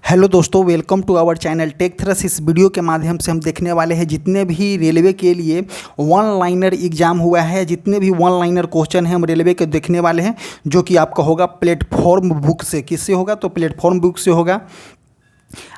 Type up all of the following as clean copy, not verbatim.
Hello दोस्तों, welcome to our channel tech थ्रस। इस वीडियो के माध्यम से हम देखने वाले हैं जितने भी रेलवे के लिए वन लाइनर एग्जाम हुआ है, जितने भी वन लाइनर क्वेश्चन हैं हम रेलवे के देखने वाले हैं, जो कि आपका होगा प्लेटफॉर्म बुक से। किससे होगा? तो प्लेटफॉर्म बुक से होगा।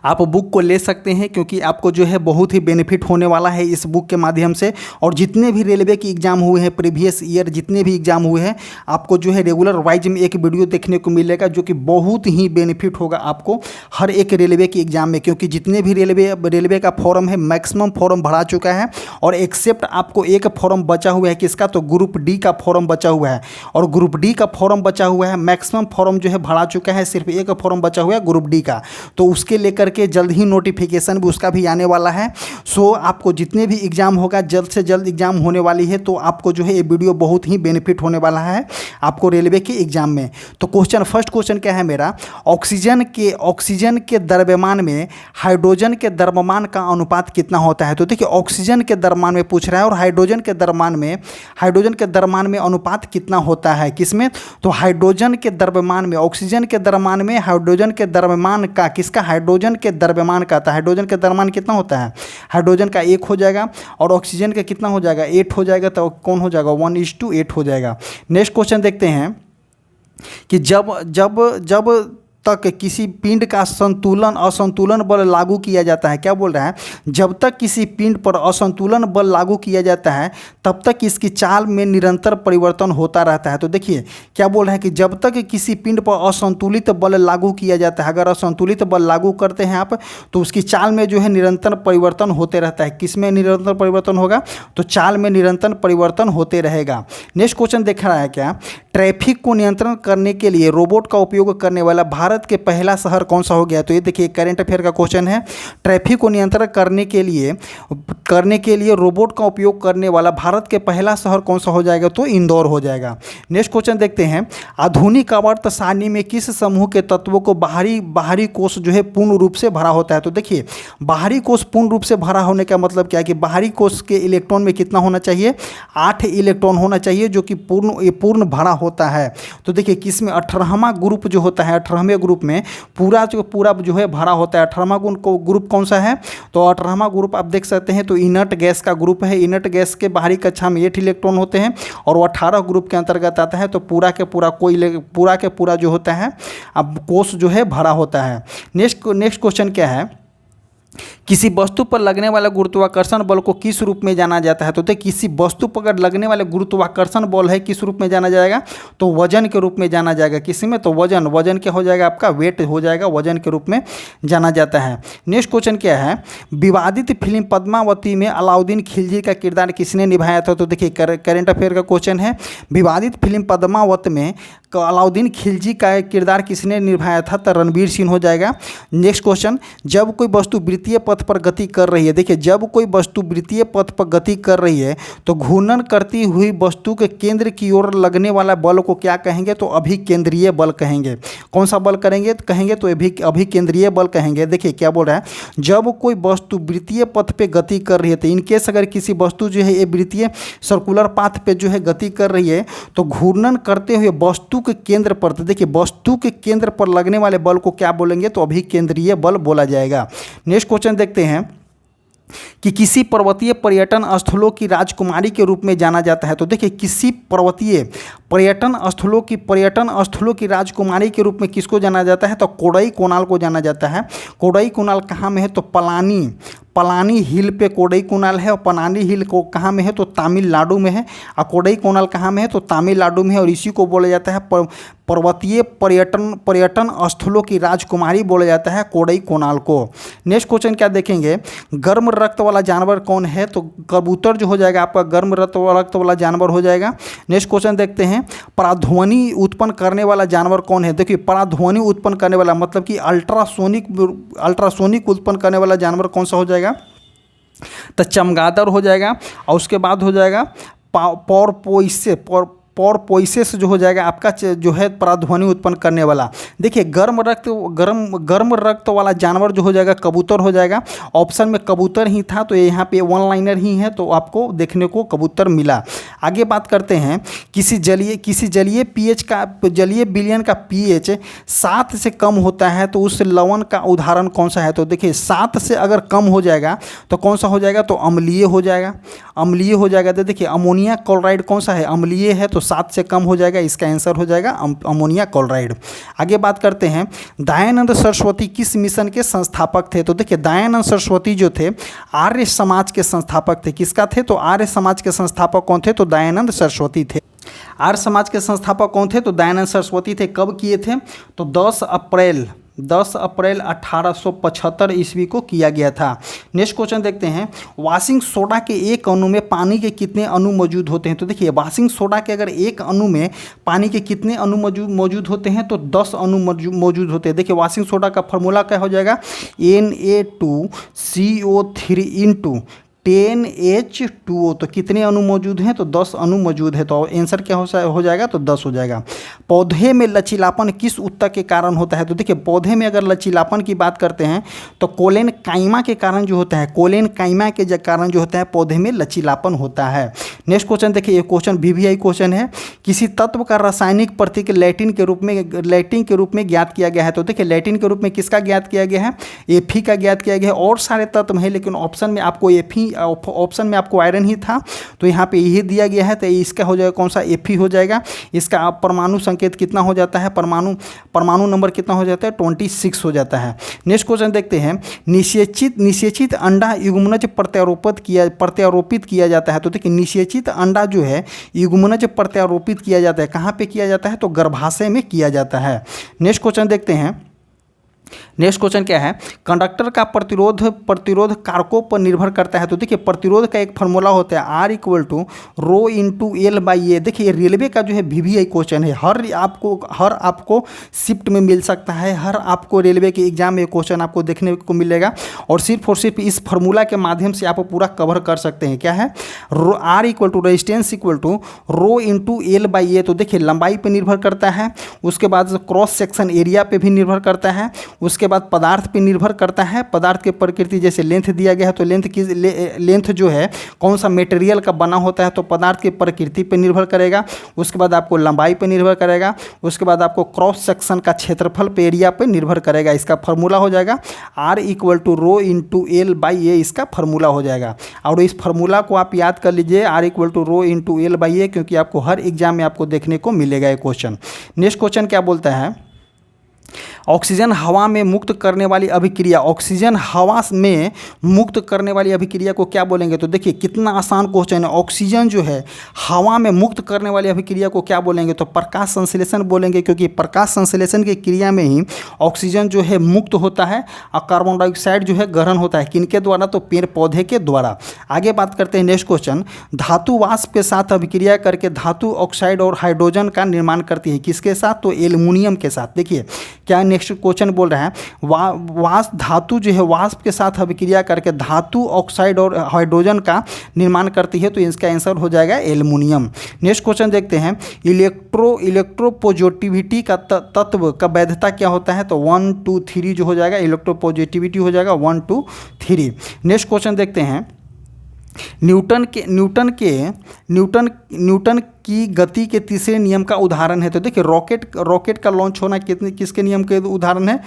आप बुक को ले सकते हैं क्योंकि आपको जो है बहुत ही बेनिफिट होने वाला है इस बुक के माध्यम से। और जितने भी रेलवे के एग्ज़ाम हुए हैं प्रीवियस ईयर, जितने भी एग्ज़ाम हुए हैं, आपको जो है रेगुलर वाइज में एक वीडियो देखने को मिलेगा जो कि बहुत ही बेनिफिट होगा आपको हर एक रेलवे के एग्ज़ाम में। क्योंकि जितने भी रेलवे का फॉर्म है, मैक्सिमम फॉर्म भरा चुका है और एक्सेप्ट आपको एक फॉर्म बचा हुआ है। किसका? तो ग्रुप डी का फॉर्म बचा हुआ है। और ग्रुप डी का फॉर्म बचा हुआ है, मैक्सिमम फॉर्म जो है भरा चुका है, सिर्फ एक फॉर्म बचा हुआ है ग्रुप डी का। तो उसके लेकर के जल्द ही नोटिफिकेशन भी उसका भी आने वाला है। सो आपको जितने भी एग्ज़ाम होगा, जल्द से जल्द एग्ज़ाम होने वाली है, तो आपको जो है ये वीडियो बहुत ही बेनिफिट होने वाला है आपको रेलवे के एग्ज़ाम में। तो फर्स्ट क्वेश्चन क्या है मेरा? ऑक्सीजन के द्रव्यमान में हाइड्रोजन के द्रव्यमान का अनुपात कितना होता है? तो देखिए, ऑक्सीजन के द्रव्यमान में पूछ रहा है और हाइड्रोजन के द्रव्यमान में अनुपात कितना होता है? किसमें? तो हाइड्रोजन के द्रव्यमान में, ऑक्सीजन के द्रव्यमान में हाइड्रोजन के द्रव्यमान का, किसका? हाइड्रोजन के द्रव्यमान का। तो हाइड्रोजन का द्रव्यमान कितना होता है? हाइड्रोजन का 1 हो जाएगा और ऑक्सीजन का कितना हो जाएगा? 8 हो जाएगा। तो कौन हो जाएगा? 1:8 हो जाएगा। नेक्स्ट क्वेश्चन देखते हैं कि जब तक किसी पिंड का असंतुलन बल लागू किया जाता है। क्या बोल रहा है? जब तक किसी पिंड पर असंतुलन बल लागू किया जाता है तब तक इसकी चाल में निरंतर परिवर्तन होता रहता है। तो देखिए क्या बोल रहा है कि जब तक किसी पिंड पर असंतुलित बल लागू किया जाता है, अगर असंतुलित बल लागू करते हैं आप, तो उसकी चाल में जो है निरंतर परिवर्तन होते रहता है। किस में निरंतर परिवर्तन होगा? तो चाल में निरंतर परिवर्तन होते रहेगा। नेक्स्ट क्वेश्चन देख रहा है क्या? ट्रैफिक को नियंत्रण करने के लिए रोबोट का उपयोग करने वाला भारत के पहला शहर कौन सा हो गया? तो ये देखिए करंट अफेयर का क्वेश्चन है। ट्रैफिक को नियंत्रण करने के लिए रोबोट का उपयोग करने वाला भारत के पहला शहर कौन सा हो जाएगा? तो इंदौर हो जाएगा। नेक्स्ट क्वेश्चन देखते हैं, आधुनिक आवर्त सारणी में किस समूह के तत्वों को बाहरी कोष जो है पूर्ण रूप से भरा होता है? तो देखिए, बाहरी कोष पूर्ण रूप से भरा होने का मतलब क्या है कि बाहरी कोष के इलेक्ट्रॉन में कितना होना चाहिए? 8 इलेक्ट्रॉन होना चाहिए, जो कि पूर्ण भरा होता है। तो देखिए किसमें? 18वां ग्रुप जो होता है, 18वें ग्रुप में पूरा जो है भरा होता है। 18वां ग्रुप कौन सा है? तो 18वां ग्रुप आप देख सकते हैं तो इनर्ट गैस का ग्रुप है। इनर्ट गैस के बाहरी कक्षा में 8 इलेक्ट्रॉन होते हैं और वो 18 ग्रुप के अंतर्गत आता है। तो पूरा के पूरा जो होता है अब कोष जो है भरा होता है। नेक्स्ट क्वेश्चन क्या है? किसी वस्तु पर लगने वाले गुरुत्वाकर्षण बल को किस रूप में जाना जाता है? तो देखिए, किसी वस्तु पर अगर लगने वाले गुरुत्वाकर्षण बल है, किस रूप में जाना जाएगा? तो वजन के रूप में जाना जाएगा। किसी में? तो वजन क्या हो जाएगा? आपका वेट हो जाएगा, वजन के रूप में जाना जाता है। नेक्स्ट क्वेश्चन क्या है? विवादित फिल्म पद्मावती में अलाउद्दीन खिलजी का किरदार किसने निभाया था? तो देखिए करंट अफेयर का क्वेश्चन है। विवादित फिल्म पद्मावत में अलाउद्दीन खिलजी का किरदार किसने निभाया था? तो रणवीर सिंह हो जाएगा। नेक्स्ट क्वेश्चन, जब कोई वस्तु वृत्तीय पथ पर गति कर रही है, देखिए जब कोई वस्तु वृत्तीय पथ पर गति कर रही है तो घूर्णन करती हुई वस्तु के केंद्र की ओर लगने वाला बल को क्या कहेंगे? तो अभिकेंद्रीय बल कहेंगे। कौन सा बल कहेंगे? तो अभिकेंद्रीय बल कहेंगे। देखिए क्या बोल रहा है, जब कोई वस्तु वृत्तीय पथ पे गति कर रही है, तो इनकेस अगर किसी वस्तु जो है ये वृत्तीय सर्कुलर पाथ पे जो है गति कर रही है, तो घूर्णन करते हुए वस्तु के केंद्र पर, तो देखिए वस्तु के केंद्र पर लगने वाले बल को क्या बोलेंगे? तो अभिकेंद्रीय बल बोला जाएगा। नेक्स्ट क्वेश्चन देखते हैं कि किसी पर्वतीय पर्यटन स्थलों की राजकुमारी के रूप में जाना जाता है। तो देखिए किसी पर्वतीय पर्यटन स्थलों की राजकुमारी के रूप में किसको जाना जाता है? तो कोडाई कोनाल को जाना जाता है। कोडाई कोनाल कहाँ में है? तो पलानी हिल पे कोडाई कोनाल है और पलानी हिल को कहाँ में है? तो तमिलनाडु में है। और कोडाई कोनाल कहाँ में है? तो तमिलनाडु में है। और इसी को बोला जाता है पर्वतीय पर्यटन स्थलों की राजकुमारी बोला जाता है कोडाई कोनाल को। नेक्स्ट क्वेश्चन क्या देखेंगे? गर्म रक्त वाला जानवर कौन है? तो कबूतर जो हो जाएगा आपका गर्म रक्त वाला जानवर हो जाएगा। नेक्स्ट क्वेश्चन देखते हैं, पराध्वनि उत्पन्न करने वाला जानवर कौन है? देखिए पराध्वनि उत्पन्न करने वाला मतलब कि अल्ट्रासोनिक उत्पन्न करने वाला जानवर कौन सा हो जाएगा? तो चमगादड़ हो जाएगा। और उसके बाद हो जाएगा पोइसेस जो हो जाएगा आपका जो है पराध्वनि उत्पन्न करने वाला। देखिए गर्म रक्त वाला जानवर जो हो जाएगा कबूतर हो जाएगा। ऑप्शन में कबूतर ही था तो यहाँ पे वन लाइनर ही है, तो आपको देखने को कबूतर मिला। आगे बात करते हैं, किसी जलीय विलयन का पीएच 7 से कम होता है तो उस लवण का उदाहरण कौन सा है? तो देखिए 7 से अगर कम हो जाएगा तो कौन सा हो जाएगा? तो अम्लीय हो जाएगा। अम्लीय हो जाएगा तो देखिए अमोनिया क्लोराइड कौन सा है? अम्लीय है, तो 7 से कम हो जाएगा, इसका आंसर हो जाएगा अमोनिया क्लोराइड। आगे बात करते हैं, दयानंद सरस्वती किस मिशन के संस्थापक थे? तो देखिए दयानंद सरस्वती जो थे आर्य समाज के संस्थापक थे। किसका थे? तो आर्य समाज के संस्थापक कौन थे? तो दयानंद सरस्वती थे। आर्य समाज के संस्थापक कौन थे? तो दयानंद सरस्वती थे। कब किए थे? तो 10 अप्रैल 1875 ईस्वी को किया गया था। नेक्स्ट क्वेश्चन देखते हैं, वाशिंग सोडा के एक अणु में पानी के कितने अणु मौजूद होते हैं? तो देखिए वाशिंग सोडा के अगर एक अणु में पानी के कितने अणु मौजूद होते हैं? तो 10 अणु मौजूद होते हैं। देखिए वाशिंग सोडा का फॉर्मूला क्या हो जाएगा? Na2CO3 into 10H2O। तो कितने अणु मौजूद हैं? तो 10 अणु मौजूद है। तो आंसर क्या हो जाएगा? तो 10 हो जाएगा। पौधे में लचीलापन किस ऊतक के कारण होता है? तो देखिए पौधे में अगर लचीलापन की बात करते हैं तो कोलेन काइमा के कारण जो होता है, कोलेन काइमा के कारण जो होता है पौधे में लचीलापन होता है। नेक्स्ट क्वेश्चन देखिए, ये क्वेश्चन VVI क्वेश्चन है। किसी तत्व का रासायनिक प्रतीक लैटिन के रूप में ज्ञात किया गया है। तो देखिए लैटिन के रूप में किसका ज्ञात किया गया है? Fe का ज्ञात किया गया है। और सारे तत्व हैं लेकिन ऑप्शन में आपको आयरन ही था, तो यहाँ पे यही दिया गया है। तो इसका हो जाएगा कौन सा? Fe हो जाएगा। इसका परमाणु संकेत कितना हो जाता है? परमाणु नंबर कितना हो जाता है? 26 हो जाता है। नेक्स्ट क्वेश्चन देखते हैं, निषेचित अंडा युग्मनज प्रत्यारोपित किया जाता है। तो देखिए निषेचित अंडा जो है युग्मनज प्रत्यारोपित किया जाता है। कहाँ पे किया जाता है? तो गर्भाशय में किया जाता है। नेक्स्ट क्वेश्चन देखते हैं, नेक्स्ट क्वेश्चन क्या है? कंडक्टर का प्रतिरोध कारकों पर निर्भर करता है। तो देखिए प्रतिरोध का एक फॉर्मूला होता है R = ρ×L/A। देखिए रेलवे का जो है VVI क्वेश्चन है, हर आपको शिफ्ट में मिल सकता है, हर आपको रेलवे के एग्जाम में क्वेश्चन आपको देखने को मिलेगा और सिर्फ इस फार्मूला के माध्यम से आप पूरा कवर कर सकते हैं। क्या है? R resistance ρ×L/A। तो देखिए लंबाई पर निर्भर करता है, उसके बाद क्रॉस सेक्शन एरिया पे भी निर्भर करता है, उसके बाद पदार्थ पे निर्भर करता है। पदार्थ की प्रकृति जैसे लेंथ दिया गया है तो लेंथ जो है कौन सा मटेरियल का बना होता है तो पदार्थ की प्रकृति पे निर्भर करेगा। उसके बाद आपको लंबाई पे निर्भर करेगा, उसके बाद आपको क्रॉस सेक्शन का क्षेत्रफल पे एरिया पे निर्भर करेगा। इसका फार्मूला हो जाएगा R = ρ×L/A। इसका फार्मूला हो जाएगा और इस फार्मूला को आप याद कर लीजिए R = ρ×L/A, क्योंकि आपको हर एग्जाम में आपको देखने को मिलेगा ये क्वेश्चन। नेक्स्ट क्वेश्चन क्या बोलता है? ऑक्सीजन हवा में मुक्त करने वाली अभिक्रिया, ऑक्सीजन हवा में मुक्त करने वाली अभिक्रिया को क्या बोलेंगे? तो देखिए कितना आसान क्वेश्चन है। ऑक्सीजन जो है हवा में मुक्त करने वाली अभिक्रिया को क्या बोलेंगे? तो प्रकाश संश्लेषण बोलेंगे, क्योंकि प्रकाश संश्लेषण की क्रिया में ही ऑक्सीजन जो है मुक्त होता है और कार्बन डाइऑक्साइड जो है ग्रहण होता है। किनके द्वारा? तो पेड़ पौधे के द्वारा। आगे बात करते हैं, नेक्स्ट क्वेश्चन, धातु वाष्प के साथ अभिक्रिया करके धातु ऑक्साइड और हाइड्रोजन का निर्माण करती है। किसके साथ? तो एल्युमिनियम के साथ। देखिए क्या नेक्स्ट क्वेश्चन बोल रहे हैं, धातु जो है वाष्प के साथ अभिक्रिया करके धातु ऑक्साइड और हाइड्रोजन का निर्माण करती है, तो इसका आंसर हो जाएगा एल्युमिनियम। नेक्स्ट क्वेश्चन देखते हैं, इलेक्ट्रोपॉजिटिविटी का तत्व का वैधता क्या होता है? तो 1 2 3 जो हो जाएगा इलेक्ट्रोपॉजिटिविटी हो जाएगा 1 2 3। नेक्स्ट क्वेश्चन देखते हैं, न्यूटन की गति के तीसरे नियम का उदाहरण है। तो देखिए रॉकेट का लॉन्च होना किसके नियम के उदाहरण है?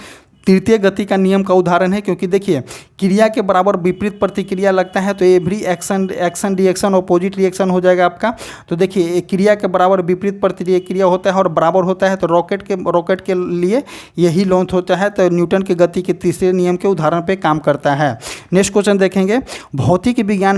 तृतीय गति का नियम का उदाहरण है, क्योंकि देखिए क्रिया के बराबर विपरीत प्रतिक्रिया लगता है तो every action reaction opposite reaction हो जाएगा आपका। तो देखिए क्रिया के बराबर विपरीत प्रतिक्रिया होता है और बराबर होता है, तो रॉकेट के लिए यही लॉन्च होता है। तो न्यूटन की गति के तीसरे नियम के उदाहरण पे काम करता है। नेक्स्ट क्वेश्चन देखेंगे, भौतिक विज्ञान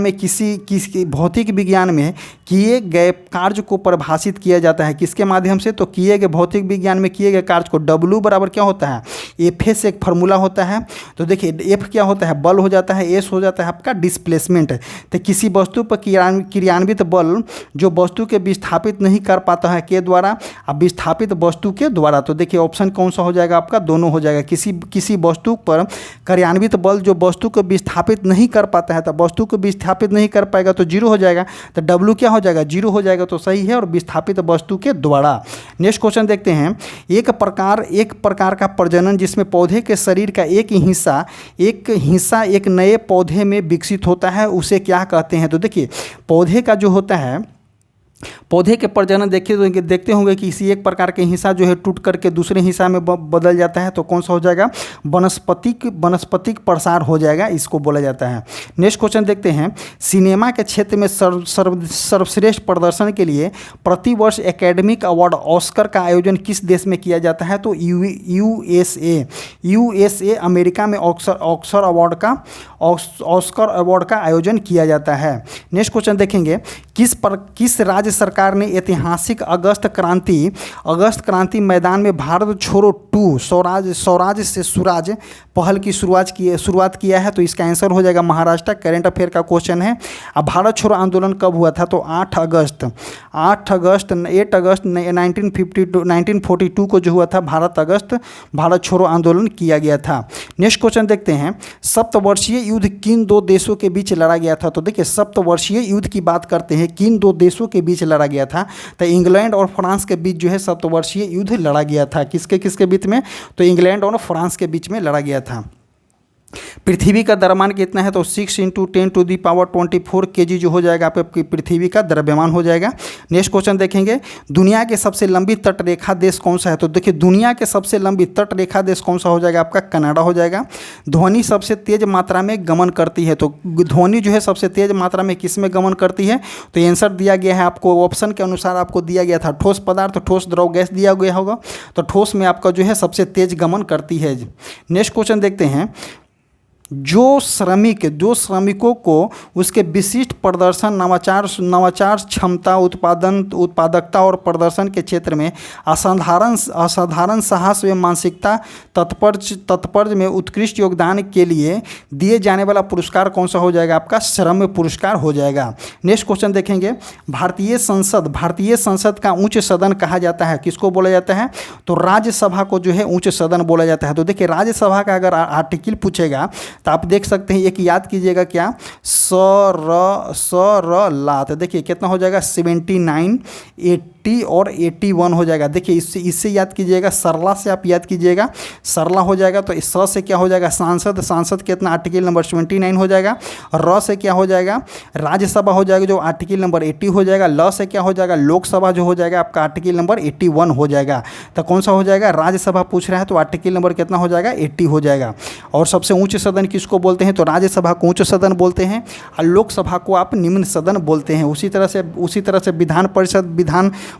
में किए गए कार्य को परिभाषित किया जाता है किसके माध्यम से? तो भौतिक विज्ञान में किए गए कार्य को W बराबर क्या होता है? F से एक फार्मूला होता है। तो देखिए F क्या होता है? बल हो जाता है, S हो जाता है आपका डिस्प्लेसमेंट। तो किसी वस्तु पर क्रियान्वित बल जो वस्तु के विस्थापित नहीं कर पाता है के द्वारा, अब विस्थापित वस्तु के द्वारा। तो देखिए ऑप्शन कौन सा हो जाएगा आपका? दोनों हो जाएगा। किसी वस्तु पर क्रियान्वित बल जो वस्तु को विस्थापित नहीं कर पाता है, तो वस्तु को विस्थापित नहीं कर पाएगा तो जीरो हो जाएगा, तो डब्ल्यू क्या हो जाएगा, जीरो हो जाएगा, तो सही है, और विस्थापित वस्तु के द्वारा। नेक्स्ट क्वेश्चन देखते हैं, एक प्रकार का प्रजनन जिसमें पौधे के शरीर का एक हिस्सा एक नए पौधे में विकसित होता है, उसे क्या कहते हैं। तो देखिए पौधे का जो होता है, पौधे के प्रजनन देखिए तो देखते होंगे कि इसी एक प्रकार के हिस्सा जो है टूट करके दूसरे हिस्सा में बदल जाता है, तो कौन सा हो जाएगा, वनस्पतिक प्रसार हो जाएगा, इसको बोला जाता है। नेक्स्ट क्वेश्चन देखते हैं, सिनेमा के क्षेत्र में सर्वश्रेष्ठ प्रदर्शन के लिए प्रतिवर्ष एकेडमिक अवार्ड ऑस्कर का आयोजन किस देश में किया जाता है। तो यूएसए अमेरिका में ऑस्कर अवार्ड का आयोजन किया जाता है। नेक्स्ट क्वेश्चन देखेंगे, किस राज्य सरकार ने ऐतिहासिक अगस्त क्रांति मैदान में भारत छोड़ो 2 स्वराज से सुराज पहल की शुरुआत किया है। तो इसका आंसर हो जाएगा महाराष्ट्र। करेंट अफेयर का क्वेश्चन है। अब भारत छोड़ो आंदोलन कब हुआ था, तो 8 अगस्त 1942 को जो हुआ था, भारत छोड़ो आंदोलन किया गया था। नेक्स्ट क्वेश्चन देखते हैं, सप्तवर्षीय युद्ध किन 2 देशों के बीच लड़ा गया था। तो देखिए सप्तवर्षीय युद्ध की बात करते हैं, किन 2 देशों के बीच लड़ा गया था, तो इंग्लैंड और फ्रांस के बीच जो है सप्तवर्षीय युद्ध लड़ा गया था। किसके बीच में, तो इंग्लैंड और फ्रांस के बीच में लड़ा गया था। पृथ्वी का द्रव्यमान कितना है, तो 6 × 10⁻24 kg जो हो जाएगा आपकी पृथ्वी का द्रव्यमान हो जाएगा। नेक्स्ट क्वेश्चन देखेंगे, दुनिया के सबसे लंबी तटरेखा देश कौन सा है। तो देखिए दुनिया के सबसे लंबी तटरेखा देश कौन सा हो जाएगा, आपका कनाडा हो जाएगा। ध्वनि सबसे तेज मात्रा में गमन करती है, तो ध्वनि जो है सबसे तेज मात्रा में किस में गमन करती है, तो आंसर दिया गया है आपको, ऑप्शन के अनुसार आपको दिया गया था, ठोस पदार्थ, ठोस द्रव, गैस दिया गया होगा, तो ठोस में आपका जो है सबसे तेज गमन करती है। नेक्स्ट क्वेश्चन देखते हैं, जो श्रमिकों को उसके विशिष्ट प्रदर्शन, नवाचार क्षमता, उत्पादकता और प्रदर्शन के क्षेत्र में असाधारण साहस व मानसिकता तत्पर्य में उत्कृष्ट योगदान के लिए दिए जाने वाला पुरस्कार कौन सा हो जाएगा, आपका श्रम पुरस्कार हो जाएगा। नेक्स्ट क्वेश्चन देखेंगे, भारतीय संसद का उच्च सदन कहा जाता है, किसको बोला जाता है, तो राज्यसभा को जो है उच्च सदन बोला जाता है। तो देखिए राज्यसभा का अगर आर्टिकल पूछेगा तो आप देख सकते हैं, एक याद कीजिएगा क्या, ला, तो देखिए कितना हो जाएगा, 79, 80 और 81 हो जाएगा। देखिए इससे याद कीजिएगा, सरला से आप याद कीजिएगा, सरला हो जाएगा, तो इस से क्या हो जाएगा, सांसद कितना, आर्टिकल नंबर 79 हो जाएगा। र से क्या हो जाएगा, राज्यसभा हो जाएगा, जो आर्टिकल नंबर 80 हो जाएगा। ल से क्या हो जाएगा, लोकसभा जो हो जाएगा आपका आर्टिकल नंबर 81 हो जाएगा। तो कौन सा हो जाएगा, राज्यसभा पूछ रहा है, तो आर्टिकल नंबर कितना हो जाएगा, 80 हो जाएगा। और सबसे ऊंच सदन किसको बोलते हैं, तो राज्यसभा को उच्च सदन बोलते हैं और लोकसभा को आप निम्न सदन बोलते हैं। उसी तरह से विधान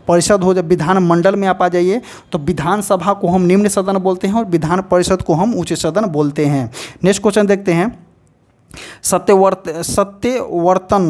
परिषद हो जाए, विधानमंडल में आप आ जाइए तो विधानसभा को हम निम्न सदन बोलते हैं और विधान परिषद को हम उच्च सदन बोलते हैं। नेक्स्ट क्वेश्चन देखते हैं,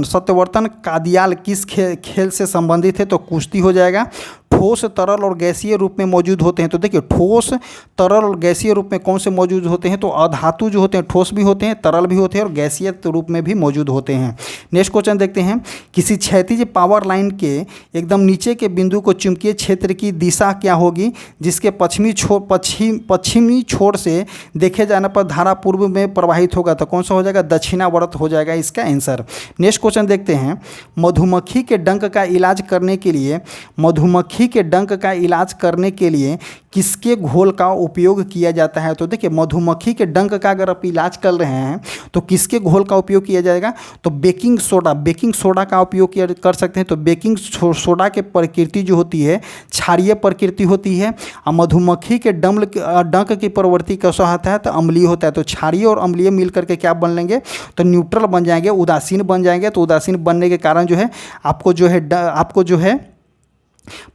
सत्यवर्तन कादियाल किस खेल से संबंधित है, तो कुश्ती हो जाएगा। ठोस, तरल और गैसीय रूप में मौजूद होते हैं, तो देखिए ठोस, तरल और गैसीय रूप में कौन से मौजूद होते हैं, तो अधातु जो होते हैं ठोस भी होते हैं, तरल भी होते हैं और गैसीय रूप में भी मौजूद होते हैं। नेक्स्ट क्वेश्चन देखते हैं, किसी क्षैतिज पावर लाइन के एकदम नीचे के बिंदु को चुंबकीय क्षेत्र की दिशा क्या होगी, जिसके पश्चिमी छोर से देखे जाने पर धारा पूर्व में प्रवाहित होगा, तो कौन सा हो जाएगा, दक्षिणावर्त हो जाएगा इसका आंसर। नेक्स्ट क्वेश्चन देखते हैं, मधुमक्खी के डंक का इलाज करने के लिए किसके घोल का उपयोग किया जाता है। तो देखिए मधुमक्खी के डंक का अगर आप इलाज कर रहे हैं तो किसके घोल का उपयोग किया जाएगा, तो बेकिंग सोडा का उपयोग कर सकते हैं। तो बेकिंग सोडा के प्रकृति जो होती है क्षारीय प्रकृति होती है और मधुमक्खी के डंक की प्रवृत्ति कैसा होता है, तो अम्लीय होता है। तो क्षारीय और अम्लीय मिल करके क्या बन लेंगे, तो न्यूट्रल बन जाएंगे, उदासीन बन जाएंगे। तो उदासीन बनने के कारण जो है आपको जो है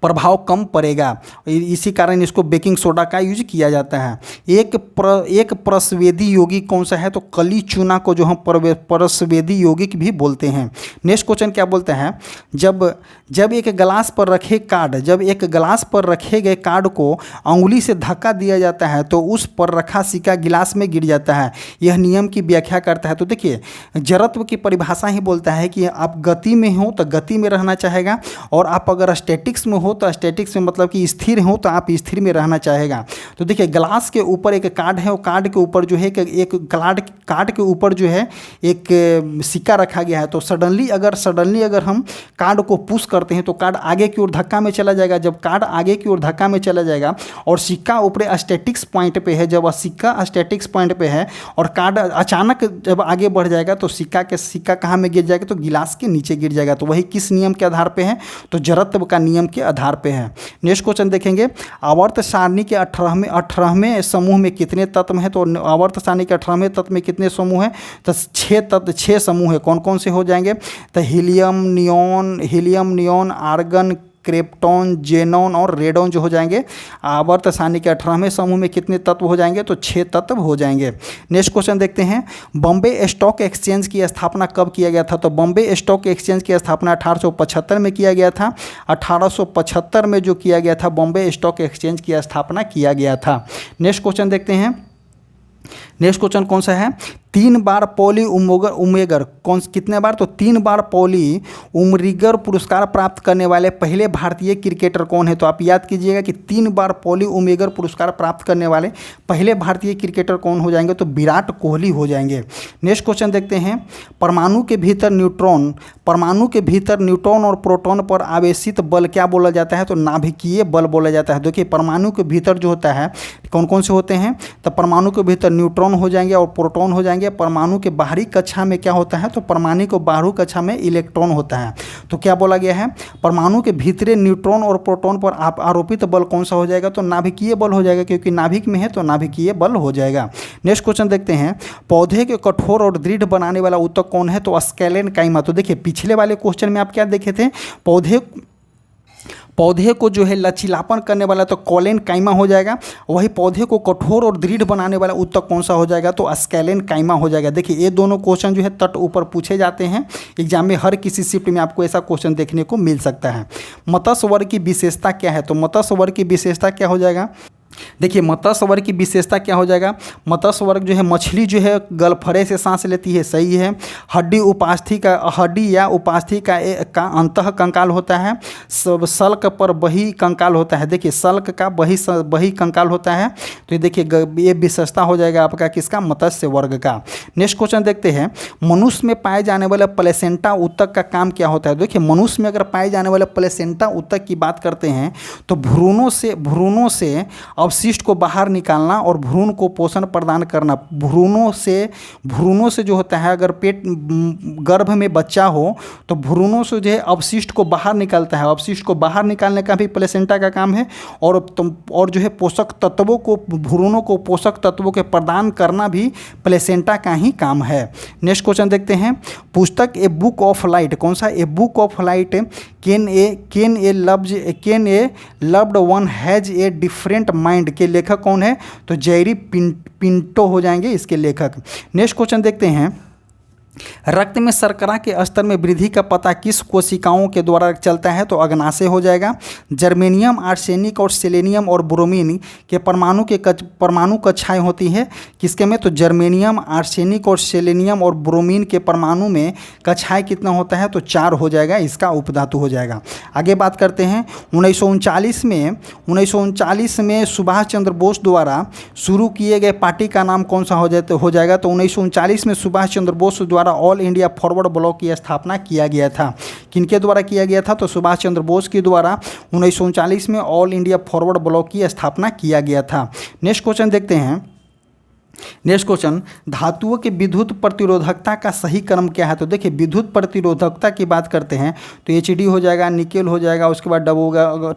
प्रभाव कम पड़ेगा, इसी कारण इसको बेकिंग सोडा का यूज किया जाता है। एक प्रस्वेदी यौगिक कौन सा है, तो कली चूना को जो हम प्रस्वेदी यौगिक भी बोलते हैं। नेक्स्ट क्वेश्चन क्या बोलते हैं, जब एक गिलास पर रखे गए कार्ड को अंगुली से धक्का दिया जाता है तो उस पर रखा सिक्का गिलास में गिर जाता है, यह नियम की व्याख्या करता है। तो देखिए जड़त्व की परिभाषा ही बोलता है कि आप गति में हो तो गति में रहना चाहेगा, और आप अगर स्टैटिक्स स्टैटिक्स में हो तो स्टैटिक्स में मतलब कि स्थिर हो तो आप स्थिर में रहना चाहेगा। तो देखिए ग्लास के ऊपर एक कार्ड है, वो कार्ड के ऊपर जो है एक कार्ड के ऊपर जो है एक सिक्का रखा गया है। तो सडनली अगर हम कार्ड को पुश करते हैं तो कार्ड आगे की ओर धक्का में चला जाएगा। जब कार्ड आगे की ओर धक्का में चला जाएगा और सिक्का ऊपर स्टैटिक्स पॉइंट पे है, जब सिक्का स्टैटिक्स पॉइंट पे है और कार्ड अचानक जब आगे बढ़ जाएगा तो सिक्का कहाँ में गिर जाएगा? तो गिलास के नीचे गिर जाएगा। तो वही किस नियम के आधार पे है? तो जड़त्व का नियम के आधार पे है। नेक्स्ट क्वेश्चन देखेंगे, आवर्त सारणी के 18वें समूह में कितने तत्व हैं? तो आवर्त सारणी के 18वें तत्व में कितने समूह हैं? तो 6 समूह है। कौन कौन से हो जाएंगे? तो helium, neon, argon, krypton, xenon और रेडॉन जो हो जाएंगे। आवर्त सारणी के 18वें समूह में कितने तत्व हो जाएंगे? तो 6 तत्व हो जाएंगे। नेक्स्ट क्वेश्चन देखते हैं, बॉम्बे स्टॉक एक्सचेंज की स्थापना कब किया गया था? तो बॉम्बे स्टॉक एक्सचेंज की स्थापना 1875 में किया गया था। 1875 में जो किया गया था बॉम्बे स्टॉक एक्सचेंज की स्थापना किया गया था। नेक्स्ट क्वेश्चन देखते हैं, नेक्स्ट क्वेश्चन कौन सा है? 3 बार पॉली उमेगर कितने बार? तो 3 बार पॉली उमरिगर पुरस्कार प्राप्त करने वाले पहले भारतीय क्रिकेटर कौन है? तो आप याद कीजिएगा कि 3 बार पॉली उमेगर पुरस्कार प्राप्त करने वाले पहले भारतीय क्रिकेटर कौन हो जाएंगे? तो विराट कोहली हो जाएंगे। नेक्स्ट क्वेश्चन देखते हैं, परमाणु के भीतर न्यूट्रॉन और प्रोटॉन पर आवेशित बल क्या बोला जाता है? तो नाभिकीय बल बोला जाता है। देखिए परमाणु के भीतर जो होता है कौन कौन से होते हैं? तो परमाणु के भीतर न्यूट्रॉन हो जाएंगे और प्रोटॉन हो जाएंगे। परमाणु के बाहरी कक्षा में क्या होता है? तो परमाणु के बाहरी कक्षा में इलेक्ट्रॉन होता है। तो क्या बोला गया है? परमाणु के भीतरे न्यूट्रॉन और प्रोटॉन पर आरोपित बल कौन सा हो जाएगा? तो नाभिकीय बल हो जाएगा, क्योंकि नाभिक में है तो नाभिकीय बल हो जाएगा। नेक्स्ट क्वेश्चन देखते हैं, पौधे के कठोर और दृढ़ बनाने वाला ऊतक कौन है? तो स्केलेनकाइमा। तो देखिए पिछले वाले क्वेश्चन में आप क्या देखे थे? पौधे को जो है लचीलापन करने वाला तो कोलेनकाइमा हो जाएगा। वही पौधे को कठोर और दृढ़ बनाने वाला ऊतक कौन सा हो जाएगा? तो स्केलेनकाइमा हो जाएगा। देखिए ये दोनों क्वेश्चन जो है तट ऊपर पूछे जाते हैं एग्जाम में, हर किसी शिफ्ट में आपको ऐसा क्वेश्चन देखने को मिल सकता है। मत्स्य वर्ग की विशेषता क्या है? तो मत्स्य वर्ग की विशेषता क्या हो जाएगा? देखिए मत्स्य वर्ग की विशेषता क्या हो जाएगा? मत्स्य वर्ग जो है मछली जो है गलफड़े से सांस लेती है, सही है। हड्डी या उपास्थि का अंतः कंकाल होता है। सल्क पर बही कंकाल होता है। देखिए सल्क का बही कंकाल होता है। तो ये देखिए ये विशेषता हो जाएगा आपका किसका? मत्स्य वर्ग का। नेक्स्ट क्वेश्चन देखते हैं, मनुष्य में पाए जाने वाले प्लेसेंटा ऊतक का काम क्या होता है? देखिए मनुष्य में अगर पाए जाने वाले प्लेसेंटा ऊतक की बात करते हैं तो भ्रूणों से अवशिष्ट को बाहर निकालना और भ्रूण को पोषण प्रदान करना। भ्रूणों से जो होता है, अगर पेट गर्भ में बच्चा हो तो भ्रूणों से जो है अवशिष्ट को बाहर निकालता है। अवशिष्ट को बाहर निकालने का भी प्लेसेंटा का काम है और जो है भ्रूणों को पोषक तत्वों के प्रदान करना भी प्लेसेंटा का ही काम है। नेक्स्ट क्वेश्चन देखते हैं, पुस्तक ए बुक ऑफ लाइट कौन सा? A book of light can a loved one has a different mind के लेखक कौन है? तो जेरी पिंटो हो जाएंगे इसके लेखक। नेक्स्ट क्वेश्चन देखते हैं, रक्त में शर्करा के स्तर में वृद्धि का पता किस कोशिकाओं के द्वारा चलता है? तो अग्नाशय हो जाएगा। जर्मेनियम, आर्सेनिक और सेलेनियम और ब्रोमीन के परमाणु कक्षाएं होती है किसके में? तो जर्मेनियम, आर्सेनिक और सेलेनियम और ब्रोमीन के परमाणु में कक्षाएं कितना होता है? तो 4 हो जाएगा, इसका उपधातु हो जाएगा। आगे बात करते हैं, 1939 में सुभाष चंद्र बोस द्वारा शुरू किए गए पार्टी का नाम कौन सा हो जाएगा? तो 1939 में सुभाष चंद्र बोस द्वारा ऑल इंडिया फॉरवर्ड ब्लॉक की स्थापना किया गया था। किनके द्वारा किया गया था? तो सुभाष चंद्र बोस के द्वारा 1939 में ऑल इंडिया फॉरवर्ड ब्लॉक की स्थापना किया गया था। नेक्स्ट क्वेश्चन देखते हैं, नेक्स्ट क्वेश्चन, धातुओं के विद्युत प्रतिरोधकता का सही क्रम क्या है? तो देखिए विद्युत प्रतिरोधकता की बात करते हैं तो एचडी हो जाएगा, निकेल हो जाएगा, उसके बाद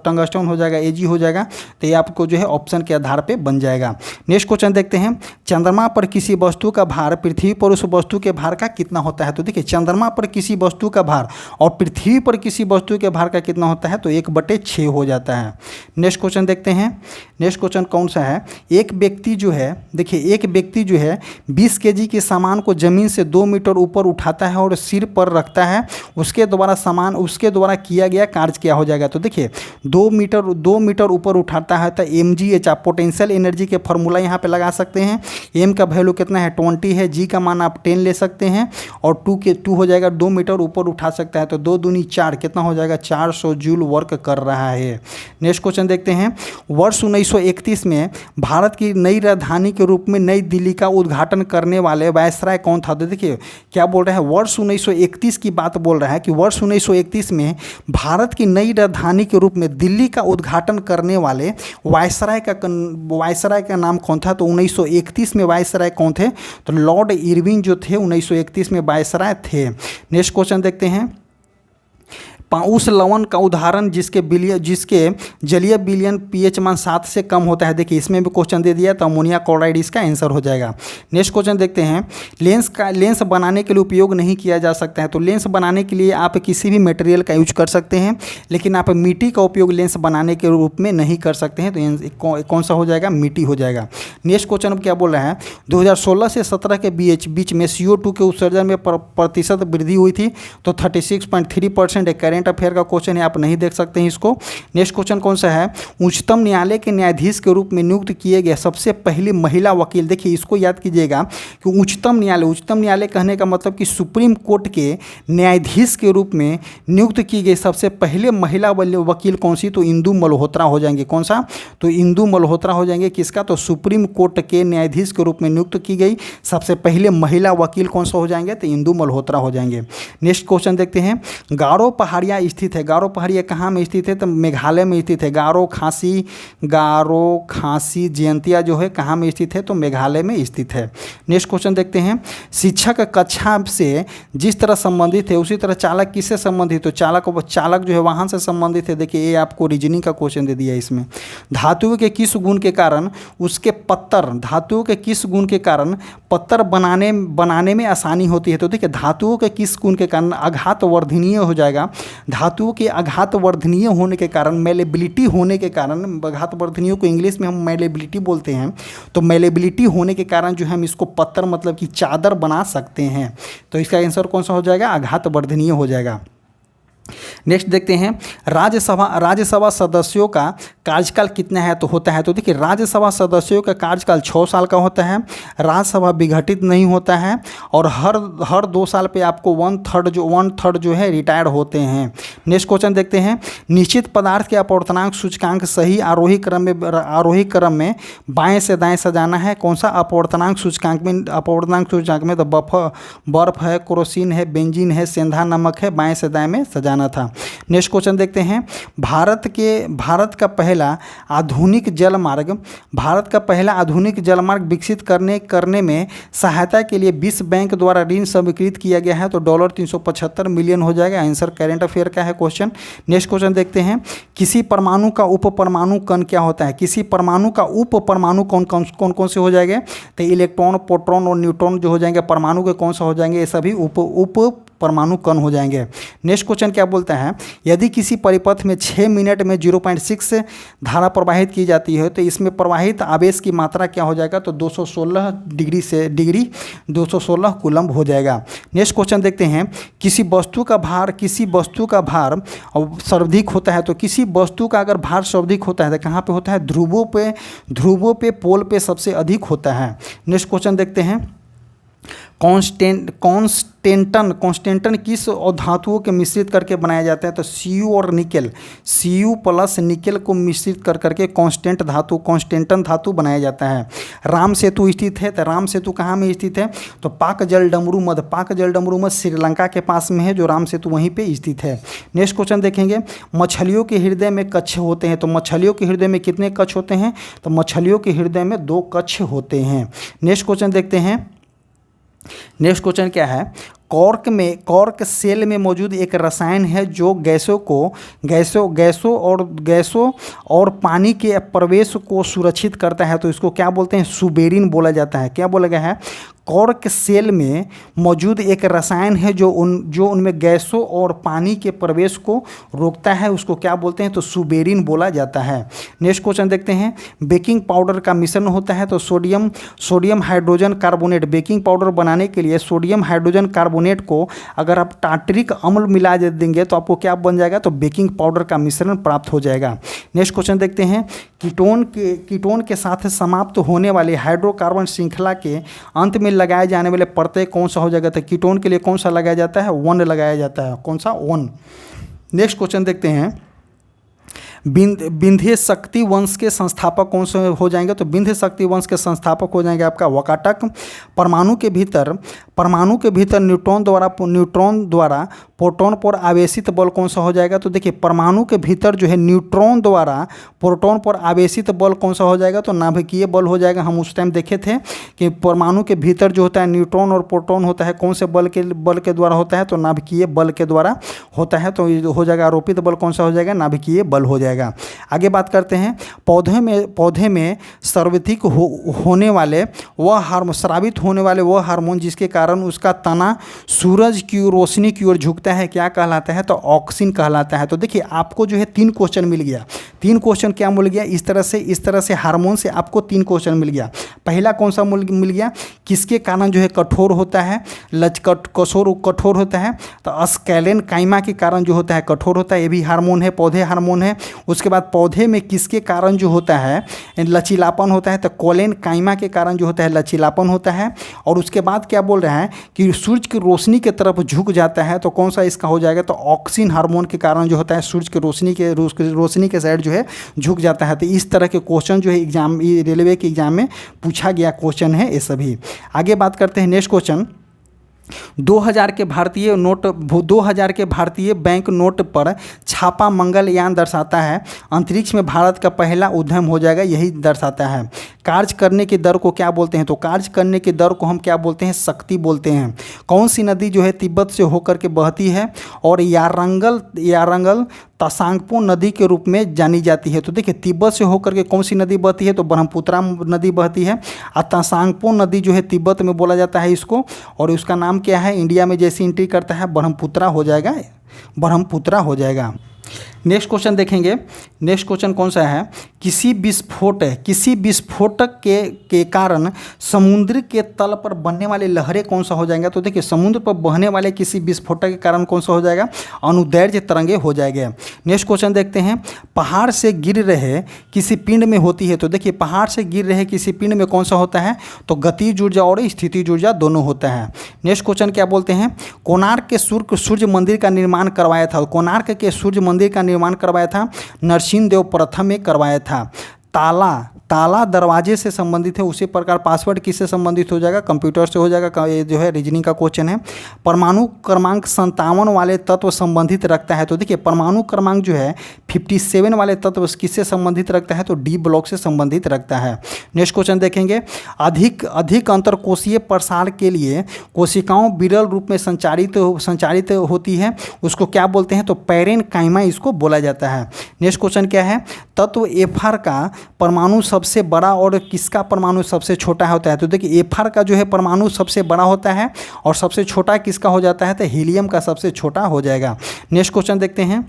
टंगस्टन हो जाएगा, एजी हो जाएगा। तो ये आपको जो है ऑप्शन के आधार पे बन जाएगा। नेक्स्ट क्वेश्चन देखते हैं, चंद्रमा पर किसी वस्तु का भार पृथ्वी पर उस वस्तु के भार का कितना होता है? तो देखिए चंद्रमा पर किसी वस्तु का भार और पृथ्वी पर किसी वस्तु के भार का कितना होता है? तो 1/6 हो जाता है। नेक्स्ट क्वेश्चन देखते हैं, नेक्स्ट क्वेश्चन कौन सा है? एक व्यक्ति जो है, देखिए एक व्यक्ति व्यक्ति जो है 20 केजी के सामान को ज़मीन से 2 मीटर ऊपर उठाता है और सिर पर रखता है, उसके द्वारा किया गया कार्य क्या हो जाएगा। तो देखिए 2 मीटर ऊपर उठाता है तो mgh, आप पोटेंशियल एनर्जी के फॉर्मूला यहाँ पे लगा सकते हैं। m का वैल्यू कितना है 20 है, g का मान आप 10 ले सकते हैं और 2 हो जाएगा, 2 मीटर ऊपर उठा सकता है तो 2 दूनी 4 कितना हो जाएगा 400 जूल वर्क कर रहा है। नेक्स्ट क्वेश्चन देखते हैं, वर्ष 1931 में भारत की नई राजधानी के रूप में नई दिल्ली का उद्घाटन करने वाले वायसराय कौन था। तो देखिए क्या बोल रहा है, वर्ष 1931 की बात बोल रहा है कि वर्ष 1931 में भारत की नई राजधानी के रूप में दिल्ली का उद्घाटन करने वाले वायसराय का नाम कौन था। तो 1931 में वायसराय कौन थे, तो लॉर्ड इरविन जो थे 1931 में वायसराय थे। नेक्स्ट क्वेश्चन देखते हैं, उस लवण का उदाहरण जिसके जलीय विलयन pH मान 7 से कम होता है। देखिए इसमें भी क्वेश्चन दे दिया तो अमोनिया क्लोराइड इसका आंसर हो जाएगा। नेक्स्ट क्वेश्चन देखते हैं, लेंस बनाने के लिए उपयोग नहीं किया जा सकता है। तो लेंस बनाने के लिए आप किसी भी मटेरियल का यूज कर सकते हैं, लेकिन आप मिट्टी का उपयोग लेंस बनाने के रूप में नहीं कर सकते हैं। तो कौन सा हो जाएगा, मिट्टी हो जाएगा। नेक्स्ट क्वेश्चन अब क्या बोल रहा है, 2016 से 17 के बीच में CO2 के उत्सर्जन में प्रतिशत वृद्धि हुई थी तो 36.3% करेंट अफेयर का क्वेश्चन है, आप नहीं देख सकते हैं इसको। नेक्स्ट क्वेश्चन कौन सा है, उच्चतम न्यायालय के न्यायाधीश के रूप में नियुक्त किए गए सबसे पहली महिला वकील। देखिए इसको याद कीजिएगा कि उच्चतम न्यायालय कहने का मतलब कि सुप्रीम कोर्ट के न्यायाधीश के रूप में नियुक्त की गई सबसे पहले महिला वकील कौन सी, तो इंदु मल्होत्रा हो जाएंगे। कौन सा, तो इंदु मल्होत्रा हो जाएंगे। किसका, तो सुप्रीम कोर्ट के न्यायाधीश के रूप में नियुक्त की गई सबसे पहले महिला वकील कौन सा हो जाएंगे, तो इंदु मल्होत्रा हो जाएंगे। नेक्स्ट क्वेश्चन देखते हैं, गारो पहाड़िया स्थित है। गारो पहाड़िया कहाँ में स्थित है, तो मेघालय में स्थित है। गारो खासी जयंतिया जो है कहाँ में स्थित है, तो मेघालय में स्थित है। नेक्स्ट क्वेश्चन देखते हैं, शिक्षक कक्षा से जिस तरह संबंधित है उसी तरह चालक किससे संबंधित, तो चालक जो है वाहन से संबंधित है। देखिए ये आपको रीजनिंग का क्वेश्चन दे दिया इसमें। धातुओं के किस गुण के कारण पत्थर बनाने में आसानी होती है। तो देखिए धातुओं के किस गुण के कारण, आघात वर्धनीय हो जाएगा। धातुओं के आघात वर्धनीय होने के कारण, मेलेबिलिटी होने के कारण, आघात वर्धनीय को इंग्लिश में हम मेलेबिलिटी बोलते हैं, तो मेलेबिलिटी होने के कारण जो है हम इसको पत्थर मतलब कि चादर बना सकते हैं। तो इसका आंसर कौन सा हो जाएगा, आघात वर्धनीय हो जाएगा। नेक्स्ट देखते हैं, राज्यसभा सदस्यों का कार्यकाल कितना है, तो होता है। तो देखिए राज्यसभा सदस्यों का कार्यकाल 6 साल का होता है। राज्यसभा विघटित नहीं होता है और हर 2 साल पे आपको 1/3 जो है रिटायर होते हैं। नेक्स्ट क्वेश्चन देखते हैं, निश्चित पदार्थ के अपवर्तनांक सूचकांक सही आरोही क्रम में बाएं से दाएं सजाना है। कौन सा, अपवर्तनांक सूचकांक में तो बर्फ है, केरोसिन है, बेंजीन है, सेंधा नमक है, बाएं से दाएं में सजाना था। नेक्स्ट क्वेश्चन देखते हैं, भारत का पहला आधुनिक जलमार्ग विकसित करने में सहायता के लिए विश्व बैंक द्वारा ऋण स्वीकृत किया गया है। तो $375 मिलियन हो जाएगा। आंसर करंट अफेयर का है क्वेश्चन। नेक्स्ट क्वेश्चन देखते हैं, किसी परमाणु का उप परमाणु कण क्या होता है। किसी परमाणु का उप परमाणु कौन से हो जाएंगे, तो इलेक्ट्रॉन, प्रोटॉन और न्यूट्रॉन जो हो जाएंगे परमाणु के कौन सा हो जाएंगे, ये सभी उप परमाणु कण हो जाएंगे। नेक्स्ट क्वेश्चन क्या बोलता है, यदि किसी परिपथ में 6 मिनट में 0.6 धारा प्रवाहित की जाती है तो इसमें प्रवाहित आवेश की मात्रा क्या हो जाएगा, तो 216 डिग्री 216 कूलम्ब हो जाएगा। नेक्स्ट क्वेश्चन देखते हैं, किसी वस्तु का भार सर्वाधिक होता है। तो किसी वस्तु का अगर भार सर्वाधिक होता है तो कहाँ पे होता है, ध्रुवों पे पोल पे सबसे अधिक होता है। नेक्स्ट क्वेश्चन देखते हैं, कॉन्स्टेंटन किस धातुओं के मिश्रित करके बनाया जाता है। तो Cu और निकेल, Cu प्लस निकेल को मिश्रित करके कॉन्स्टेंटन धातु बनाया जाता है। राम सेतु स्थित है, तो राम सेतु कहाँ में स्थित है, तो पाक जल डमरू मध्य श्रीलंका के पास में है जो राम सेतु वहीं पे स्थित है। नेक्स्ट क्वेश्चन देखेंगे, मछलियों के हृदय में कच्छ होते हैं। तो मछलियों के हृदय में कितने कच्छ होते हैं, तो मछलियों के हृदय में 2 कच्छ होते हैं। नेक्स्ट क्वेश्चन देखते हैं, नेक्स्ट क्वेश्चन क्या है, कॉर्क सेल में मौजूद एक रसायन है जो गैसों और पानी के प्रवेश को सुरक्षित करता है। तो इसको क्या बोलते हैं, सुबेरिन बोला जाता है। क्या बोला गया है, कॉर्क सेल में मौजूद एक रसायन है जो उनमें गैसों और पानी के प्रवेश को रोकता है, उसको क्या बोलते हैं? तो सुबेरिन बोला जाता है। नेक्स्ट क्वेश्चन देखते हैं, बेकिंग पाउडर का मिश्रण होता है तो sodium hydrogen carbonate. Baking powder बनाने के लिए सोडियम हाइड्रोजन कार्बोनेट को अगर आप टार्टरिक अम्ल मिला देंगे तो आपको क्या बन जाएगा? तो बेकिंग पाउडर का मिश्रण प्राप्त हो जाएगा। नेक्स्ट क्वेश्चन देखते हैं, कीटोन के साथ समाप्त होने वाले हाइड्रोकार्बन श्रृंखला के अंत में लगाए जाने वाले प्रत्यय कौन सा हो जाएगा? तो कीटोन के लिए कौन सा लगाया जाता है? वन लगाया जाता है। कौन सा? वन। नेक्स्ट क्वेश्चन देखते हैं, विंध्य शक्ति वंश के संस्थापक कौन से हो जाएंगे? तो विंध्य शक्ति वंश के संस्थापक हो जाएंगे आपका वकाटक। परमाणु के भीतर न्यूट्रॉन द्वारा प्रोटॉन पर आवेशित बल कौन सा हो जाएगा? तो देखिए, परमाणु के भीतर जो है न्यूट्रॉन द्वारा प्रोटॉन पर आवेशित बल कौन सा हो जाएगा? तो नाभिकीय बल हो जाएगा। हम उस टाइम देखे थे कि परमाणु के भीतर जो होता है न्यूट्रॉन और प्रोटॉन होता है, कौन से बल के द्वारा होता है? तो नाभिकीय बल के द्वारा होता है। तो हो जाएगा आरोपित बल कौन सा हो जाएगा? नाभिकीय बल हो जाएगा। आगे बात करते हैं, पौधे में सर्वाधिक होने वाले वह हार्मोन, स्रावित होने वाले वह हार्मोन जिसके कारण उसका तना सूरज की रोशनी की ओर झुकता है, क्या कहलाता है? तो ऑक्सिन कहलाता है। तो देखिए, आपको जो है 3 क्वेश्चन मिल गया। 3 क्वेश्चन क्या मिल गया? इस तरह से हार्मोन से आपको 3 क्वेश्चन मिल गया। पहला कौन सा मिल गया? किसके कारण जो है कठोर होता है, कठोर होता है? तो स्कैलेन काइमा के कारण जो होता है कठोर होता है, ये भी हार्मोन है, पौधे हार्मोन है। उसके बाद पौधे में किसके कारण जो होता है लचीलापन होता है? तो कोलेन काइमा के कारण जो होता है लचीलापन होता है। और उसके बाद क्या बोल रहे हैं कि सूरज की रोशनी की तरफ झुक जाता है, तो कौन सा इसका हो जाएगा? तो ऑक्सिन हार्मोन के कारण जो होता है सूरज की रोशनी के साइड जो है झुक जाता है। तो इस तरह के क्वेश्चन जो है रेलवे के एग्जाम में पूछा गया क्वेश्चन है ये सभी। आगे बात करते हैं, नेक्स्ट क्वेश्चन, 2000 के भारतीय बैंक नोट पर छापा मंगलयान दर्शाता है, अंतरिक्ष में भारत का पहला उद्यम हो जाएगा, यही दर्शाता है। कार्य करने की दर को क्या बोलते हैं? तो कार्य करने की दर को हम क्या बोलते हैं? शक्ति बोलते हैं। कौन सी नदी जो है तिब्बत से होकर के बहती है और यारंगल तसांगपो नदी के रूप में जानी जाती है? तो देखिए, तिब्बत से होकर के कौन सी नदी बहती है? तो ब्रह्मपुत्रा नदी बहती है। और तसांगपो नदी जो है तिब्बत में बोला जाता है इसको, और उसका नाम क्या है? इंडिया में जैसे एंट्री करता है ब्रह्मपुत्रा हो जाएगा। नेक्स्ट क्वेश्चन देखेंगे। नेक्स्ट क्वेश्चन कौन सा है? किसी विस्फोटक के कारण समुद्र के तल पर बनने वाले लहरें कौन सा हो जाएगा? तो देखिए, समुद्र पर बहने वाले किसी विस्फोटक के कारण कौन सा हो जाएगा? अनुदैर्ध्य तरंगे हो जाएंगे। नेक्स्ट क्वेश्चन देखते हैं, पहाड़ से गिर रहे किसी पिंड में होती है? तो देखिए, पहाड़ से गिर रहे किसी पिंड में कौन सा होता है? तो गतिज ऊर्जा और स्थितिज ऊर्जा दोनों होता है। नेक्स्ट क्वेश्चन क्या बोलते हैं? कोणार्क के सूर्य मंदिर का निर्माण करवाया था। कोणार्क के सूर्य मंदिर का निर्माण करवाया था नरसिंहदेव प्रथम ने करवाया था। ताला दरवाजे से संबंधित है, उसी प्रकार पासवर्ड किससे संबंधित हो जाएगा? कंप्यूटर से हो जाएगा। ये जो है रीजनिंग का क्वेश्चन है। परमाणु क्रमांक 57 वाले तत्व संबंधित रखता है। तो देखिए, परमाणु क्रमांक जो है 57 वाले तत्व किससे संबंधित रखता है? तो डी ब्लॉक से संबंधित रखता है। नेक्स्ट क्वेश्चन देखेंगे, अधिक अंतरकोशीय प्रसार के लिए कोशिकाओं विरल रूप में संचारित होती है, उसको क्या बोलते हैं? तो पैरेनकाइमा इसको बोला जाता है। नेक्स्ट क्वेश्चन क्या है? तत्व एफआर का परमाणु सबसे बड़ा और किसका परमाणु सबसे छोटा होता है? तो देखिए, एफआर का जो है परमाणु सबसे बड़ा होता है और सबसे छोटा किसका हो जाता है? तो हीलियम का सबसे छोटा हो जाएगा। नेक्स्ट क्वेश्चन देखते हैं,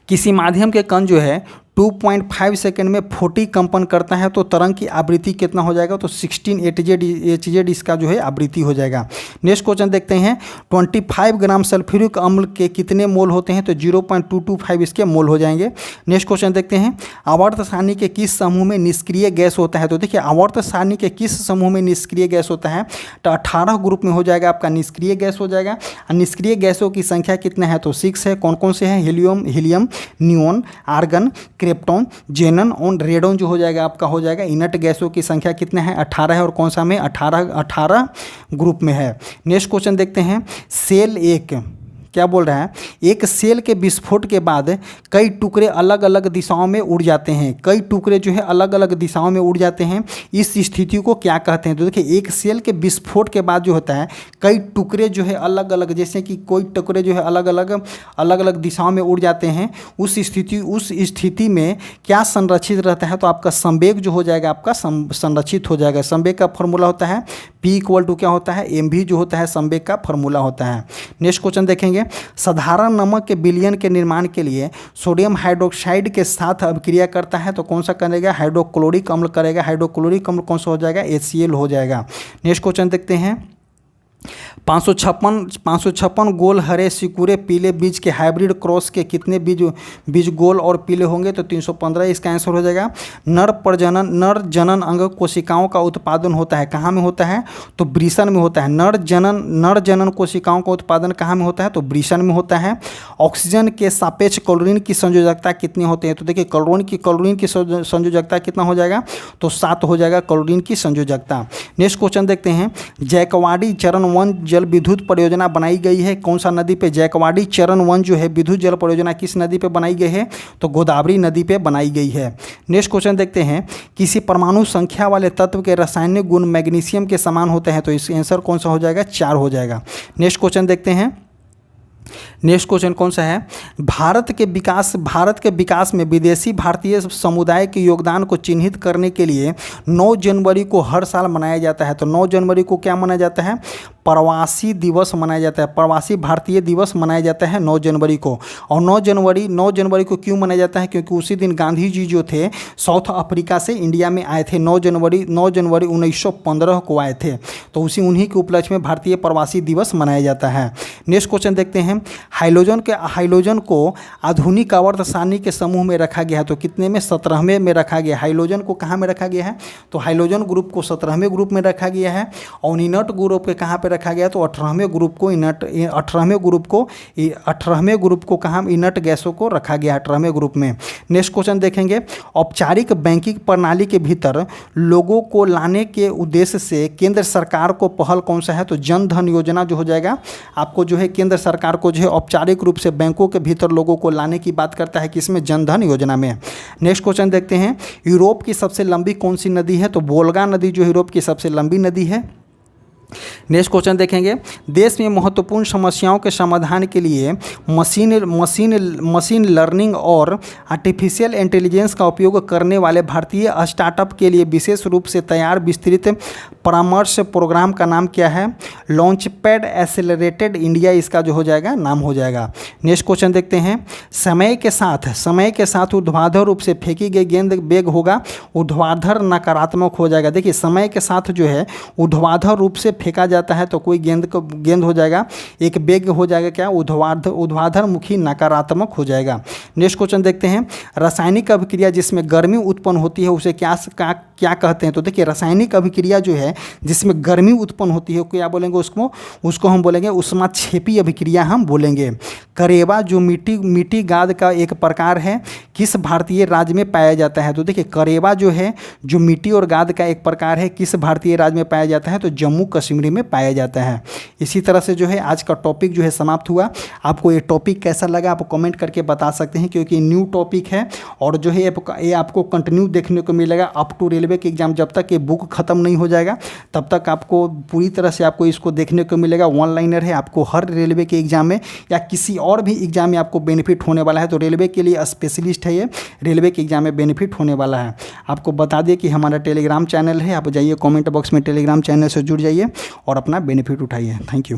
किसी माध्यम के कण जो है 2.5 सेकेंड में 40 कंपन करता है तो तरंग की आवृत्ति कितना हो जाएगा? तो 16 hz इसका जो है आवृत्ति हो जाएगा। नेक्स्ट क्वेश्चन देखते हैं, 25 ग्राम सल्फ्यूरिक अम्ल के कितने मोल होते हैं? तो 0.225 इसके मोल हो जाएंगे। नेक्स्ट क्वेश्चन देखते हैं, आवर्त सारणी के किस समूह में निष्क्रिय गैस होता है? तो देखिए, आवर्त सारणी के किस समूह में निष्क्रिय गैस होता है? तो 18 ग्रुप में हो जाएगा आपका निष्क्रिय गैस हो जाएगा। निष्क्रिय गैसों की संख्या कितना है? तो 6 है। कौन कौन से हैं? हीलियम, नियोन, आर्गन, क्रिप्टॉन, जेनन और रेडोन जो हो जाएगा आपका हो जाएगा। इनर्ट गैसों की संख्या कितना है? 18 है। और कौन सा में? 18 ग्रुप में है। नेक्स्ट क्वेश्चन देखते हैं, सेल एक क्या बोल रहा है? एक सेल के विस्फोट के बाद कई टुकड़े अलग अलग दिशाओं में उड़ जाते हैं, कई टुकड़े जो है अलग अलग दिशाओं में उड़ जाते हैं, इस स्थिति को क्या कहते हैं? तो देखिए एक सेल के विस्फोट के बाद जो होता है कई टुकड़े जो है अलग अलग, जैसे कि कोई टुकड़े जो है अलग अलग दिशाओं में उड़ जाते हैं, उस स्थिति में क्या संरक्षित रहता है? तो आपका संवेग जो हो जाएगा आपका संरक्षित हो जाएगा। संवेग का फॉर्मूला होता है P इक्वल टू क्या होता है? mv जो होता है संवेग का फॉर्मूला होता है। नेक्स्ट क्वेश्चन देखेंगे, साधारण नमक के विलयन के निर्माण के लिए सोडियम हाइड्रोक्साइड के साथ अभिक्रिया करता है, तो कौन सा करेगा? हाइड्रोक्लोरिक अम्ल करेगा। हाइड्रोक्लोरिक अम्ल कौन सा हो जाएगा? HCl हो जाएगा। नेक्स्ट क्वेश्चन देखते हैं, 556 गोल हरे सिकुड़े पीले बीज के हाइब्रिड क्रॉस के कितने बीज गोल और पीले होंगे? तो 315 इसका आंसर हो जाएगा। नर जनन अंग कोशिकाओं का उत्पादन होता है, कहाँ में होता है? तो वृषण में होता है। नर जनन कोशिकाओं का उत्पादन कहाँ में होता है? तो वृषण में होता है। ऑक्सीजन के सापेक्ष क्लोरीन की संयोजकता कितनी होती है? तो देखिए क्लोरीन की संयोजकता कितना हो जाएगा? तो 7 हो जाएगा क्लोरीन की संयोजकता। नेक्स्ट क्वेश्चन देखते हैं, जैकवाड़ी चरण 1 जल विद्युत परियोजना बनाई गई है कौन सा नदी पे? जैकवाड़ी चरण 1 जो है विद्युत जल परियोजना किस नदी पे बनाई गई है? तो गोदावरी नदी पे बनाई गई है। नेक्स्ट क्वेश्चन देखते हैं, किसी परमाणु संख्या वाले तत्व के रासायनिक गुण मैग्नीशियम के समान होते हैं, तो इसका आंसर कौन सा हो जाएगा? 4 हो जाएगा। नेक्स्ट क्वेश्चन देखते हैं, नेक्स्ट क्वेश्चन कौन सा है, भारत के विकास में विदेशी भारतीय समुदाय के योगदान को चिन्हित करने के लिए 9 जनवरी को हर साल मनाया जाता है। तो 9 जनवरी को क्या मनाया जाता है? प्रवासी दिवस मनाया जाता है, प्रवासी भारतीय दिवस मनाया जाता है 9 जनवरी को। और 9 जनवरी को क्यों मनाया जाता है? क्योंकि उसी दिन गांधी जी जो थे साउथ अफ्रीका से इंडिया में आए थे। 9 जनवरी 1915 को आए थे, तो उन्हीं के उपलक्ष्य में भारतीय प्रवासी दिवस मनाया जाता है। नेक्स्ट क्वेश्चन देखते हैं, हाइड्रोजन को आधुनिक आवर्त सारणी के समूह में रखा गया है, तो कितने में? 17वें में रखा गया। हाइड्रोजन को कहाँ में रखा गया है? तो हाइड्रोजन ग्रुप को 17वें ग्रुप में रखा गया है। और इनर्ट ग्रुप के कहाँ पे रखा गया? तो 18वें ग्रुप को कहाँ? इनर्ट गैसों को रखा गया 18वें ग्रुप में। नेक्स्ट क्वेश्चन देखेंगे, औपचारिक बैंकिंग प्रणाली के भीतर लोगों को लाने के उद्देश्य से केंद्र सरकार को पहल कौन सा है? तो जन धन योजना जो हो जाएगा आपको जो है केंद्र सरकार को जो है औपचारिक रूप से बैंकों के भीतर लोगों को लाने की बात करता है, किसमें? जन धन योजना में। नेक्स्ट क्वेश्चन देखते हैं, यूरोप की सबसे लंबी कौन सी नदी है? तो वोल्गा नदी जो यूरोप की सबसे लंबी नदी है। नेक्स्ट क्वेश्चन देखेंगे, देश में महत्वपूर्ण समस्याओं के समाधान के लिए मशीन लर्निंग और आर्टिफिशियल इंटेलिजेंस का उपयोग करने वाले भारतीय स्टार्टअप के लिए विशेष रूप से तैयार विस्तृत परामर्श प्रोग्राम का नाम क्या है? लॉन्च पैड एक्सेलरेटेड इंडिया इसका जो हो जाएगा नाम हो जाएगा। नेक्स्ट क्वेश्चन देखते हैं, समय के साथ ऊर्ध्वाधर रूप से फेंकी गई गेंद वेग होगा, ऊर्ध्वाधर नकारात्मक हो जाएगा। देखिए समय के साथ जो है ऊर्ध्वाधर रूप से फेंका जाता है तो कोई गेंद हो जाएगा, एक वेग हो जाएगा क्या? ऊर्ध्वाधर मुखी नकारात्मक हो जाएगा। नेक्स्ट क्वेश्चन देखते हैं, रासायनिक अभिक्रिया जिसमें गर्मी उत्पन्न होती है उसे क्या कहते हैं? तो देखिए रासायनिक अभिक्रिया जो है जिसमें गर्मी उत्पन्न होती है क्या बोलेंगे? उसको हम बोलेंगे ऊष्माक्षेपी अभिक्रिया हम बोलेंगे। करेवा जो मिट्टी गाद का एक प्रकार है किस भारतीय राज्य में पाया जाता है? तो देखिए करेवा जो है जो मिट्टी और गाद का एक प्रकार है किस भारतीय राज्य में पाया जाता है? तो जम्मू कश्मीर में पाया जाता है। इसी तरह से जो है आज का टॉपिक जो है समाप्त हुआ। आपको ये टॉपिक कैसा लगा आप कमेंट करके बता सकते हैं, क्योंकि न्यू टॉपिक है और जो है ये आपको कंटिन्यू देखने को मिलेगा अप टू रेलवे के एग्जाम। जब तक ये बुक खत्म नहीं हो जाएगा तब तक आपको पूरी तरह से आपको इसको देखने को मिलेगा। वन लाइनर है, आपको हर रेलवे के एग्जाम में या किसी और भी एग्जाम में आपको बेनिफिट होने वाला है। तो रेलवे के लिए स्पेशलिस्ट है ये, रेलवे के एग्जाम में बेनिफिट होने वाला है। आपको बता दें कि हमारा टेलीग्राम चैनल है, आप जाइए कमेंट बॉक्स में टेलीग्राम चैनल से जुड़ जाइए और अपना बेनिफिट उठाइए। Thank you.